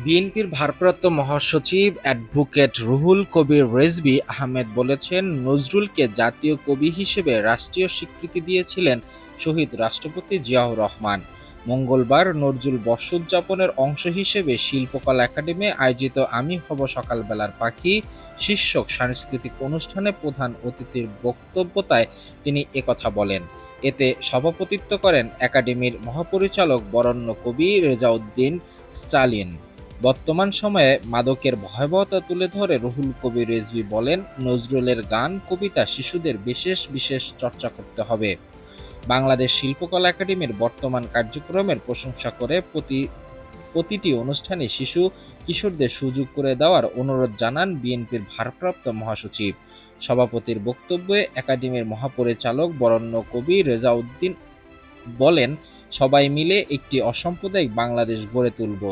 বিএনপির ভারপ্রাপ্ত মহাসচিব অ্যাডভোকেট রুহুল কবির রেজভী আহমেদ বলেছেন, নজরুলকে জাতীয় কবি হিসেবে রাষ্ট্রীয় স্বীকৃতি দিয়েছিলেন শহীদ রাষ্ট্রপতি জিয়াউর রহমান। মঙ্গলবার নজরুল বর্ষোদযাপনের অংশ হিসেবে শিল্পকলা একাডেমি আয়োজিত আমি হব সকালবেলার পাখি শীর্ষক সাংস্কৃতিক অনুষ্ঠানে প্রধান অতিথির বক্তব্যতায় তিনি একথা বলেন। এতে সভাপতিত্ব করেন একাডেমির মহাপরিচালক বরেণ্য কবি রেজাউদ্দিন স্টালিন। বর্তমান সময়ে মাদকের ভয়াবহতা তুলে ধরে রুহুল কবির রিজভী বলেন, নজরুলের গান, কবিতা শিশুদের বিশেষ চর্চা করতে হবে। বাংলাদেশ শিল্পকলা একাডেমির বর্তমান কার্যক্রমের প্রশংসা করে প্রতিটি অনুষ্ঠানে শিশু কিশোরদের সুযোগ করে দেওয়ার অনুরোধ জানান বিএনপির ভারপ্রাপ্ত মহাসচিব। সভাপতির বক্তব্যে একাডেমির মহাপরিচালক বরেণ্য কবি রেজাউদ্দিন বলেন, সবাই মিলে একটি অসাম্প্রদায়িক বাংলাদেশ গড়ে তুলব।